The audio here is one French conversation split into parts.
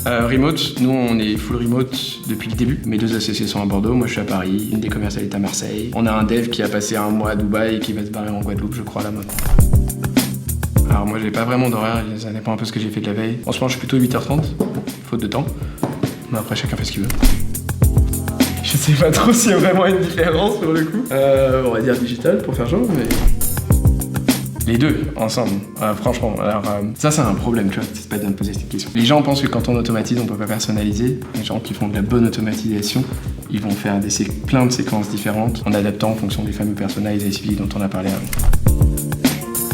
Remote, nous on est full remote depuis le début. Mes 2 associés sont à Bordeaux, moi je suis à Paris, une des commerciales est à Marseille. On a un dev qui a passé un mois à Dubaï et qui va se barrer en Guadeloupe, je crois, là maintenant. Alors moi j'ai pas vraiment d'horaire, ça dépend un peu de ce que j'ai fait de la veille. En ce moment je suis plutôt 8h30, faute de temps. Mais après chacun fait ce qu'il veut. Je sais pas trop s'il y a vraiment une différence sur le coup. On va dire digital pour faire genre, mais... Les deux, ensemble, franchement, alors ça c'est un problème, tu vois, c'est pas de me poser cette question. Les gens pensent que quand on automatise, on peut pas personnaliser. Les gens qui font de la bonne automatisation, ils vont faire plein de séquences différentes en adaptant en fonction des fameux personnages ICV dont on a parlé avant.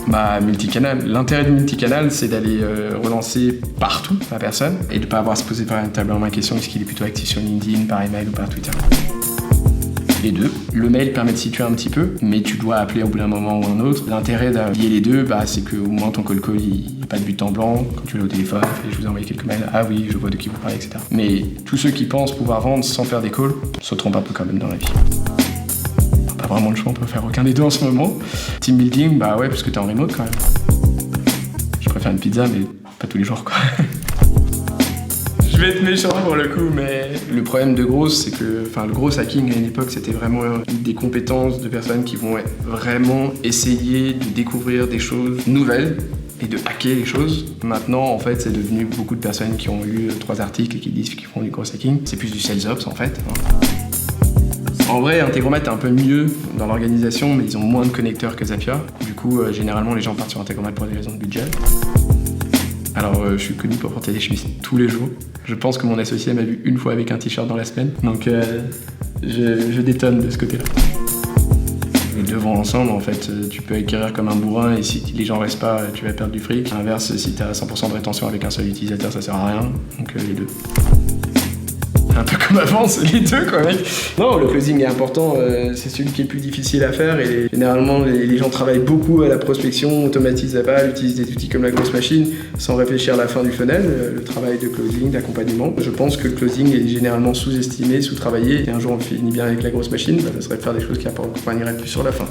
Bah, multicanal. L'intérêt du multicanal, c'est d'aller relancer partout la personne et de pas avoir à se poser véritablement la question est-ce qu'il est plutôt actif sur LinkedIn, par email ou par Twitter. Les deux. Le mail permet de situer un petit peu, mais tu dois appeler au bout d'un moment ou un autre. L'intérêt d'allier les deux, c'est que au moins ton call il n'y a pas de but en blanc. Quand tu l'as au téléphone, je vous ai envoyé quelques mails, ah oui, je vois de qui vous parlez, etc. Mais tous ceux qui pensent pouvoir vendre sans faire des calls se trompent un peu quand même dans la vie. Pas vraiment le choix, on peut faire aucun des deux en ce moment. Team building, ouais, parce que t'es en remote quand même. Je préfère une pizza, mais pas tous les jours, quoi. Je vais être méchant pour le coup, mais le problème de Gross, c'est que le gros hacking à une époque, c'était vraiment des compétences de personnes qui vont vraiment essayer de découvrir des choses nouvelles et de hacker les choses. Maintenant, en fait, c'est devenu beaucoup de personnes qui ont lu 3 articles et qui disent qu'ils font du gros hacking. C'est plus du sales ops, en fait. En vrai, Integromat est un peu mieux dans l'organisation, mais ils ont moins de connecteurs que Zapier. Du coup, généralement, les gens partent sur Integromat pour des raisons de budget. Alors, je suis connu pour porter des chemises tous les jours. Je pense que mon associé m'a vu une fois avec un t-shirt dans la semaine. Donc, je détonne de ce côté-là. Les deux vont ensemble, en fait. Tu peux acquérir comme un bourrin et si les gens restent pas, tu vas perdre du fric. À l'inverse, si tu as 100% de rétention avec un seul utilisateur, ça sert à rien. Donc, les deux. Un peu comme avant, c'est les deux, quoi, mec. Non, le closing est important, c'est celui qui est le plus difficile à faire et généralement les gens travaillent beaucoup à la prospection, automatisent la balle, utilisent des outils comme la grosse machine sans réfléchir à la fin du funnel, le travail de closing, d'accompagnement. Je pense que le closing est généralement sous-estimé, sous-travaillé et un jour on finit bien avec la grosse machine, ça serait de faire des choses qui accompagneraient plus sur la fin.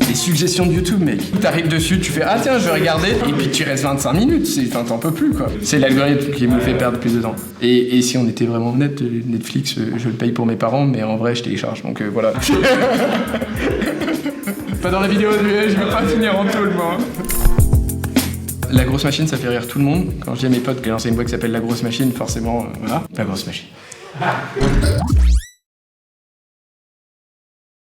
Des suggestions de YouTube, mec. T'arrives dessus, tu fais « Ah tiens, je vais regarder » et puis tu restes 25 minutes, t'en peux plus, quoi. C'est l'algorithme qui me fait perdre plus de temps. Et si on était vraiment honnête, Netflix, je le paye pour mes parents, mais en vrai, je télécharge, donc voilà. Pas dans la vidéo, je vais pas finir en taule, moi. La grosse machine, ça fait rire tout le monde. Quand je dis à mes potes que j'ai lancé une boîte qui s'appelle La Grosse Machine, forcément, voilà. La Grosse Machine.